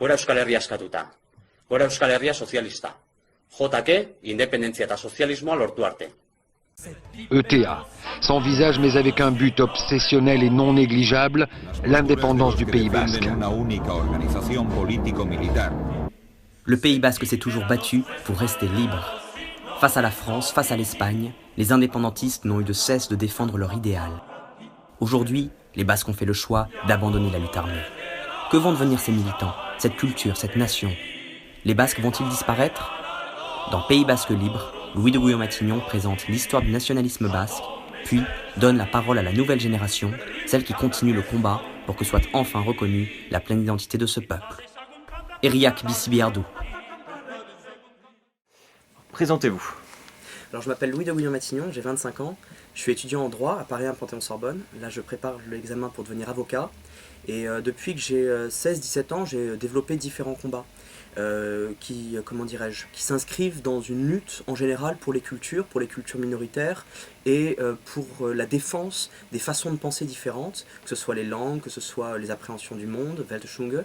Gora Euskal Herria eskatuta. Gora Euskal Herria sozialista. JK, independentzia eta sozialismoa lortu arte. ETA, sans visage mais avec un but obsessionnel et non négligeable, l'indépendance du Pays Basque. Le Pays Basque s'est toujours battu pour rester libre. Face à la France, face à l'Espagne, les indépendantistes n'ont eu de cesse de défendre leur idéal. Aujourd'hui, les Basques ont fait le choix d'abandonner la lutte armée. Que vont devenir ces militants, cette culture, cette nation? Les Basques vont-ils disparaître? Dans Pays Basque libre, Louis de Gouillon-Matignon présente l'histoire du nationalisme basque, puis donne la parole à la nouvelle génération, celle qui continue le combat pour que soit enfin reconnue la pleine identité de ce peuple. Eriak Bissibiardou. Présentez-vous. Alors je m'appelle Louis de Gouillon-Matignon, j'ai 25 ans, je suis étudiant en droit à Paris 1 Panthéon-Sorbonne. Là je prépare l'examen pour devenir avocat et depuis que j'ai 16-17 ans, j'ai développé différents combats. Qui s'inscrivent dans une lutte en général pour les cultures minoritaires et pour la défense des façons de penser différentes, que ce soit les langues, que ce soit les appréhensions du monde, Weltanschauung.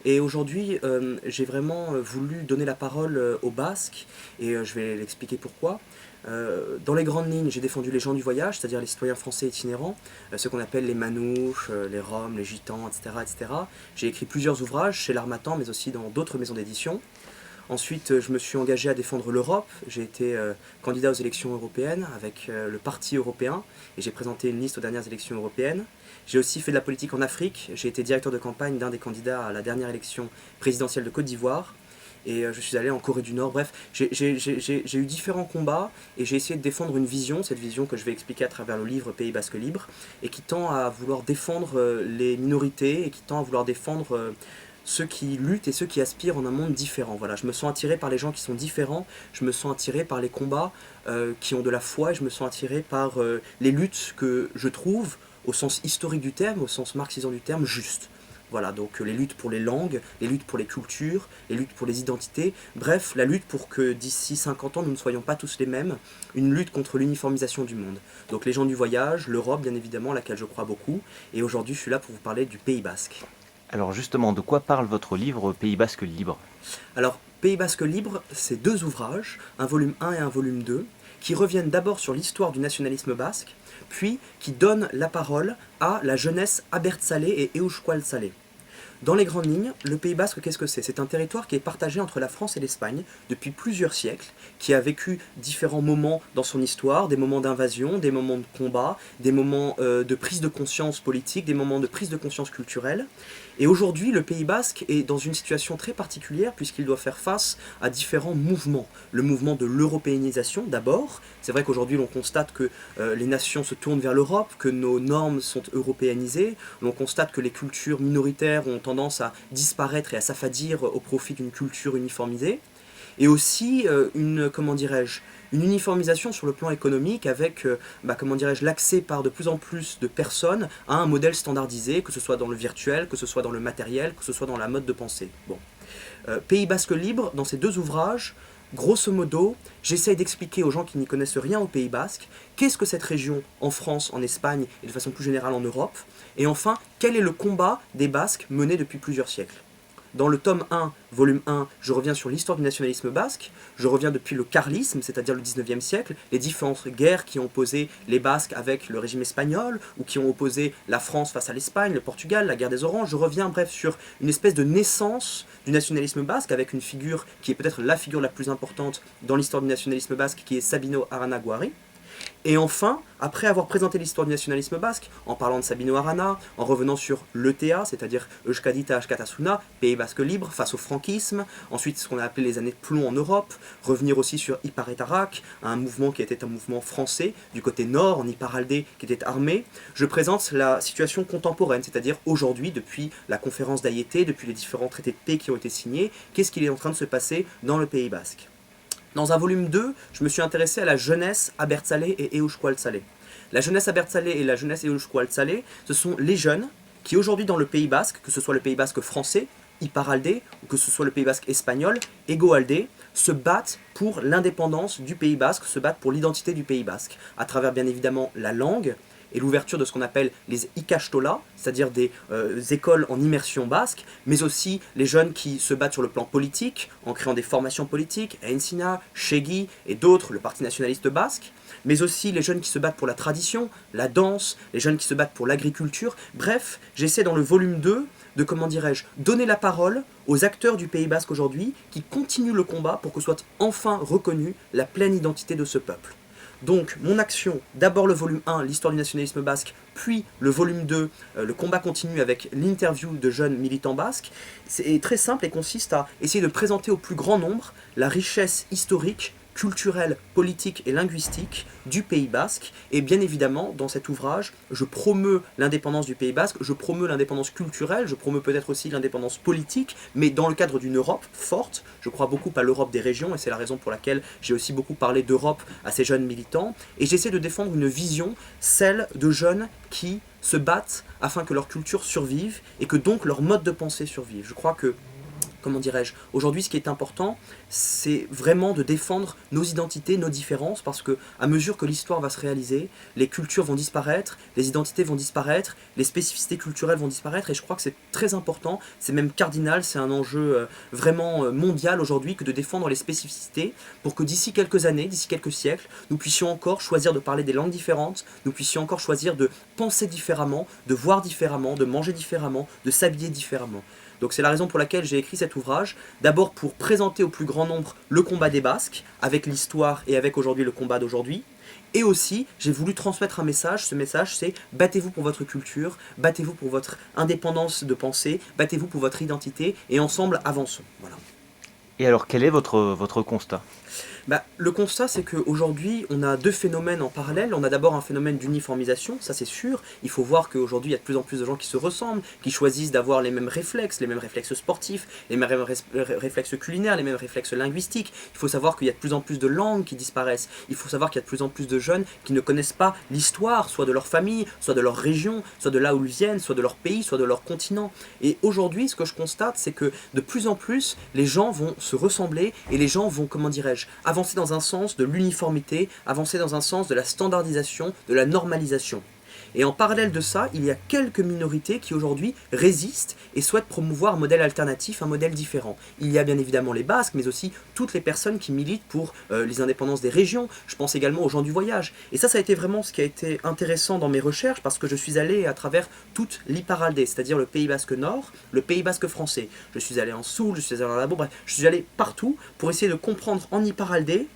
Et aujourd'hui, j'ai vraiment voulu donner la parole aux Basques, et je vais l'expliquer pourquoi. Dans les grandes lignes, j'ai défendu les gens du voyage, c'est-à-dire les citoyens français itinérants, ceux qu'on appelle les manouches, les roms, les gitans, etc. etc. J'ai écrit plusieurs ouvrages chez l'Harmattan, mais aussi dans d'autres maisons d'édition. Ensuite, je me suis engagé à défendre l'Europe. J'ai été candidat aux élections européennes avec le Parti européen, et j'ai présenté une liste aux dernières élections européennes. J'ai aussi fait de la politique en Afrique. J'ai été directeur de campagne d'un des candidats à la dernière élection présidentielle de Côte d'Ivoire. Et je suis allé en Corée du Nord, bref, j'ai eu différents combats et j'ai essayé de défendre une vision, cette vision que je vais expliquer à travers le livre Pays Basque libre, et qui tend à vouloir défendre les minorités et qui tend à vouloir défendre ceux qui luttent et ceux qui aspirent en un monde différent. Voilà, je me sens attiré par les gens qui sont différents, je me sens attiré par les combats qui ont de la foi, et je me sens attiré par les luttes que je trouve, au sens historique du terme, au sens marxisant du terme, justes. Voilà, donc les luttes pour les langues, les luttes pour les cultures, les luttes pour les identités, bref, la lutte pour que d'ici 50 ans nous ne soyons pas tous les mêmes, une lutte contre l'uniformisation du monde. Donc les gens du voyage, l'Europe bien évidemment, à laquelle je crois beaucoup, et aujourd'hui je suis là pour vous parler du Pays Basque. Alors justement, de quoi parle votre livre Pays Basque libre? Alors, Pays Basque libre, c'est deux ouvrages, un volume 1 et un volume 2, qui reviennent d'abord sur l'histoire du nationalisme basque, puis qui donnent la parole à la jeunesse abertzalé et euskaldtzalé. Dans les grandes lignes, le Pays Basque, qu'est-ce que c'est? C'est un territoire qui est partagé entre la France et l'Espagne depuis plusieurs siècles, qui a vécu différents moments dans son histoire, des moments d'invasion, des moments de combat, des moments de prise de conscience politique, des moments de prise de conscience culturelle. Et aujourd'hui, le Pays Basque est dans une situation très particulière puisqu'il doit faire face à différents mouvements. Le mouvement de l'européanisation d'abord. C'est vrai qu'aujourd'hui l'on constate que les nations se tournent vers l'Europe, que nos normes sont européanisées. L'on constate que les cultures minoritaires ont tendance à disparaître et à s'affadir au profit d'une culture uniformisée. Et aussi une uniformisation sur le plan économique avec l'accès par de plus en plus de personnes à un modèle standardisé, que ce soit dans le virtuel, que ce soit dans le matériel, que ce soit dans la mode de pensée. Bon. Pays Basque libre, dans ces deux ouvrages, grosso modo, j'essaye d'expliquer aux gens qui n'y connaissent rien au Pays Basque, qu'est-ce que cette région en France, en Espagne et de façon plus générale en Europe, et enfin, quel est le combat des Basques mené depuis plusieurs siècles. Dans le tome 1, volume 1, je reviens sur l'histoire du nationalisme basque, je reviens depuis le carlisme, c'est-à-dire le 19e siècle, les différentes guerres qui ont opposé les Basques avec le régime espagnol, ou qui ont opposé la France face à l'Espagne, le Portugal, la guerre des Oranges. Je reviens bref sur une espèce de naissance du nationalisme basque, avec une figure qui est peut-être la figure la plus importante dans l'histoire du nationalisme basque, qui est Sabino Arana Guari. Et enfin, après avoir présenté l'histoire du nationalisme basque, en parlant de Sabino Arana, en revenant sur l'ETA, c'est-à-dire Euskadita Askatasuna, Pays Basque libre, face au franquisme, ensuite ce qu'on a appelé les années de plomb en Europe, revenir aussi sur Iparretarak, un mouvement qui était un mouvement français, du côté nord, en Iparralde, qui était armé, je présente la situation contemporaine, c'est-à-dire aujourd'hui, depuis la conférence d'Ayété, depuis les différents traités de paix qui ont été signés, qu'est-ce qu'il est en train de se passer dans le Pays Basque. Dans un volume 2, je me suis intéressé à la jeunesse abertzalé et euskaldtzalé. La jeunesse abertzalé et la jeunesse euskaldtzalé, ce sont les jeunes qui aujourd'hui dans le Pays Basque, que ce soit le Pays Basque français, Iparralde, ou que ce soit le Pays Basque espagnol, Egoalde, se battent pour l'indépendance du Pays Basque, se battent pour l'identité du Pays Basque, à travers bien évidemment la langue, et l'ouverture de ce qu'on appelle les ikastola, c'est-à-dire des écoles en immersion basque, mais aussi les jeunes qui se battent sur le plan politique, en créant des formations politiques, Ensina, Chegi et d'autres, le Parti nationaliste basque, mais aussi les jeunes qui se battent pour la tradition, la danse, les jeunes qui se battent pour l'agriculture. Bref, j'essaie dans le volume 2 de, comment dirais-je, donner la parole aux acteurs du Pays Basque aujourd'hui qui continuent le combat pour que soit enfin reconnue la pleine identité de ce peuple. Donc mon action, d'abord le volume 1, l'histoire du nationalisme basque, puis le volume 2, le combat continue avec l'interview de jeunes militants basques, c'est très simple et consiste à essayer de présenter au plus grand nombre la richesse historique, culturelle, politique et linguistique du Pays Basque. Et bien évidemment, dans cet ouvrage, je promeus l'indépendance du Pays Basque, je promeus l'indépendance culturelle, je promeus peut-être aussi l'indépendance politique, mais dans le cadre d'une Europe forte. Je crois beaucoup à l'Europe des régions, et c'est la raison pour laquelle j'ai aussi beaucoup parlé d'Europe à ces jeunes militants. Et j'essaie de défendre une vision, celle de jeunes qui se battent afin que leur culture survive, et que donc leur mode de pensée survive. Je crois que, comment dirais-je, aujourd'hui ce qui est important, c'est vraiment de défendre nos identités, nos différences, parce que à mesure que l'histoire va se réaliser, les cultures vont disparaître, les identités vont disparaître, les spécificités culturelles vont disparaître, et je crois que c'est très important, c'est même cardinal, c'est un enjeu vraiment mondial aujourd'hui que de défendre les spécificités, pour que d'ici quelques années, d'ici quelques siècles, nous puissions encore choisir de parler des langues différentes, nous puissions encore choisir de penser différemment, de voir différemment, de manger différemment, de s'habiller différemment. Donc c'est la raison pour laquelle j'ai écrit cet ouvrage, d'abord pour présenter au plus grand nombre le combat des Basques, avec l'histoire et avec aujourd'hui le combat d'aujourd'hui, et aussi j'ai voulu transmettre un message, ce message c'est battez-vous pour votre culture, battez-vous pour votre indépendance de pensée, battez-vous pour votre identité, et ensemble avançons. Voilà. Et alors, quel est votre constat ? Le constat, c'est qu'aujourd'hui, on a deux phénomènes en parallèle. On a d'abord un phénomène d'uniformisation, ça c'est sûr. Il faut voir qu'aujourd'hui, il y a de plus en plus de gens qui se ressemblent, qui choisissent d'avoir les mêmes réflexes sportifs, les mêmes réflexes culinaires, les mêmes réflexes linguistiques. Il faut savoir qu'il y a de plus en plus de langues qui disparaissent. Il faut savoir qu'il y a de plus en plus de jeunes qui ne connaissent pas l'histoire, soit de leur famille, soit de leur région, soit de là où ils viennent, soit de leur pays, soit de leur continent. Et aujourd'hui, ce que je constate, c'est que de plus en plus, les gens vont se ressembler et les gens vont, comment dirais-je, avancer dans un sens de l'uniformité, avancer dans un sens de la standardisation, de la normalisation. Et en parallèle de ça, il y a quelques minorités qui aujourd'hui résistent et souhaitent promouvoir un modèle alternatif, un modèle différent. Il y a bien évidemment les Basques, mais aussi toutes les personnes qui militent pour les indépendances des régions. Je pense également aux gens du voyage. Et ça a été vraiment ce qui a été intéressant dans mes recherches, parce que je suis allé à travers toute l'Iparralde, c'est-à-dire le Pays Basque Nord, le Pays Basque français. Je suis allé en Soule, je suis allé en Labo, bref, je suis allé partout pour essayer de comprendre en Iparralde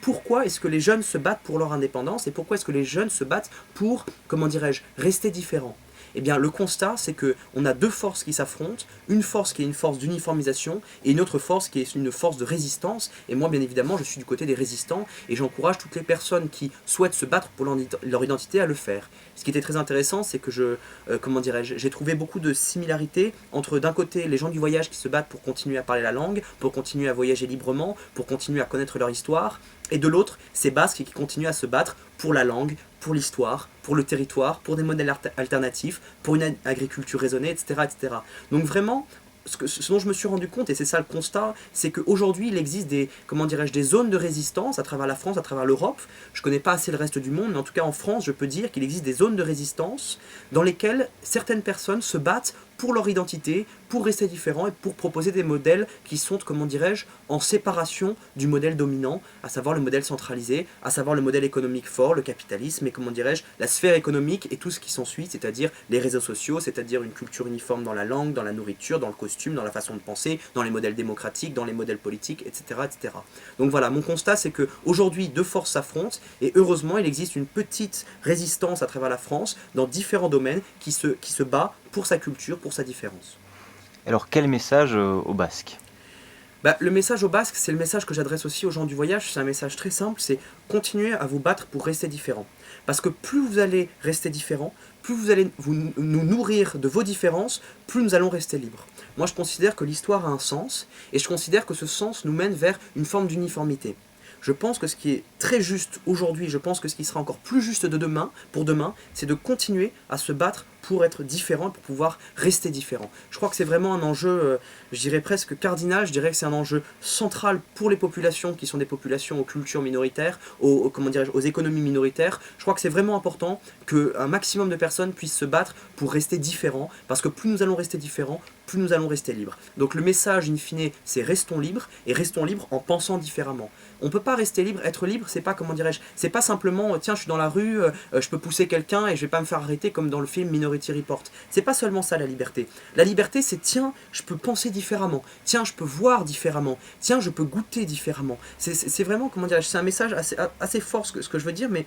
pourquoi est-ce que les jeunes se battent pour leur indépendance et pourquoi est-ce que les jeunes se battent pour, comment dirais-je, rester différents. Eh bien, le constat, c'est qu'on a deux forces qui s'affrontent, une force qui est une force d'uniformisation et une autre force qui est une force de résistance. Et moi, bien évidemment, je suis du côté des résistants et j'encourage toutes les personnes qui souhaitent se battre pour leur identité à le faire. Ce qui était très intéressant, c'est que j'ai trouvé beaucoup de similarités entre, d'un côté, les gens du voyage qui se battent pour continuer à parler la langue, pour continuer à voyager librement, pour continuer à connaître leur histoire, et de l'autre, ces Basques qui continuent à se battre pour la langue, pour l'histoire, pour le territoire, pour des modèles alternatifs, pour une agriculture raisonnée, etc. etc. Donc vraiment, ce dont je me suis rendu compte, et c'est ça le constat, c'est qu'aujourd'hui il existe des zones de résistance à travers la France, à travers l'Europe. Je ne connais pas assez le reste du monde, mais en tout cas en France, je peux dire qu'il existe des zones de résistance dans lesquelles certaines personnes se battent pour leur identité, pour rester différents et pour proposer des modèles qui sont, en séparation du modèle dominant, à savoir le modèle centralisé, à savoir le modèle économique fort, le capitalisme, et la sphère économique et tout ce qui s'ensuit, c'est-à-dire les réseaux sociaux, c'est-à-dire une culture uniforme dans la langue, dans la nourriture, dans le costume, dans la façon de penser, dans les modèles démocratiques, dans les modèles politiques, etc. etc. Donc voilà, mon constat, c'est qu'aujourd'hui, deux forces s'affrontent, et heureusement, il existe une petite résistance à travers la France, dans différents domaines, qui se bat pour sa culture, pour sa différence. Alors, quel message aux Basques ? Le message aux Basques, c'est le message que j'adresse aussi aux gens du voyage. C'est un message très simple, c'est continuer à vous battre pour rester différent. Parce que plus vous allez rester différent, plus vous allez nous nourrir de vos différences, plus nous allons rester libres. Moi, je considère que l'histoire a un sens, et je considère que ce sens nous mène vers une forme d'uniformité. Je pense que ce qui est très juste aujourd'hui, je pense que ce qui sera encore plus juste pour demain, c'est de continuer à se battre pour être différent, pour pouvoir rester différent. Je crois que c'est vraiment un enjeu, je dirais presque cardinal, je dirais que c'est un enjeu central pour les populations qui sont des populations aux cultures minoritaires, aux économies minoritaires. Je crois que c'est vraiment important qu'un maximum de personnes puissent se battre pour rester différents, parce que plus nous allons rester différents, plus nous allons rester libres. Donc le message in fine, c'est restons libres, et restons libres en pensant différemment. On ne peut pas rester libre, être libre, c'est pas, comment dirais-je, c'est pas simplement, tiens, je suis dans la rue, je peux pousser quelqu'un et je vais pas me faire arrêter comme dans le film Minority Report. C'est pas seulement ça la liberté. La liberté, c'est tiens, je peux penser différemment, tiens, je peux voir différemment, tiens, je peux goûter différemment. C'est vraiment, comment dirais-je, c'est un message assez fort ce que je veux dire, mais...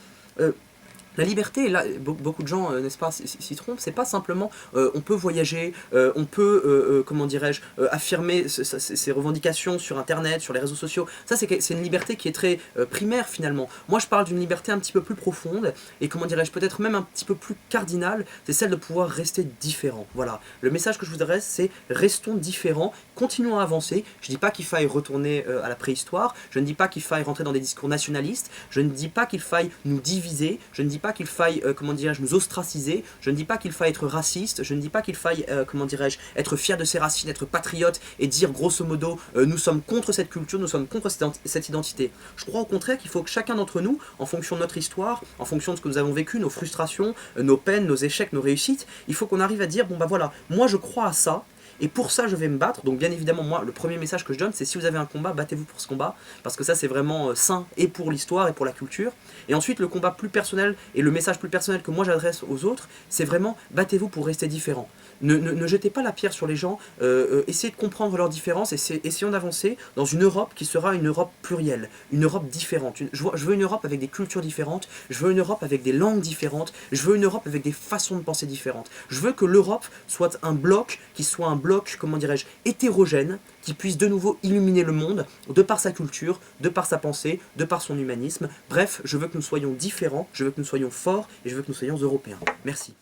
la liberté, là, beaucoup de gens, n'est-ce pas, s'y trompent, c'est pas simplement on peut voyager, on peut, comment dirais-je, affirmer ses revendications sur Internet, sur les réseaux sociaux. Ça, c'est une liberté qui est très primaire finalement. Moi, je parle d'une liberté un petit peu plus profonde et, comment dirais-je, peut-être même un petit peu plus cardinale, c'est celle de pouvoir rester différent. Voilà. Le message que je vous adresse, c'est restons différents, continuons à avancer. Je dis pas qu'il faille retourner à la préhistoire, je ne dis pas qu'il faille rentrer dans des discours nationalistes, je ne dis pas qu'il faille nous diviser, je ne dis pas qu'il faille, comment dirais-je, nous ostraciser, je ne dis pas qu'il faille être raciste, je ne dis pas qu'il faille, comment dirais-je, être fier de ses racines, être patriote et dire grosso modo nous sommes contre cette culture, nous sommes contre cette identité. Je crois au contraire qu'il faut que chacun d'entre nous, en fonction de notre histoire, en fonction de ce que nous avons vécu, nos frustrations, nos peines, nos échecs, nos réussites, il faut qu'on arrive à dire bon bah voilà, moi je crois à ça, et pour ça je vais me battre. Donc bien évidemment moi le premier message que je donne c'est si vous avez un combat, battez-vous pour ce combat, parce que ça c'est vraiment sain et pour l'histoire et pour la culture. Et ensuite le combat plus personnel et le message plus personnel que moi j'adresse aux autres, c'est vraiment battez-vous pour rester différent. Ne jetez pas la pierre sur les gens, essayez de comprendre leurs différences, essayons d'avancer dans une Europe qui sera une Europe plurielle, une Europe différente. Je veux une Europe avec des cultures différentes, je veux une Europe avec des langues différentes, je veux une Europe avec des façons de penser différentes. Je veux que l'Europe soit un bloc qui soit un bloc, comment dirais-je, hétérogène, qui puisse de nouveau illuminer le monde de par sa culture, de par sa pensée, de par son humanisme. Bref, je veux que nous soyons différents, je veux que nous soyons forts et je veux que nous soyons européens. Merci.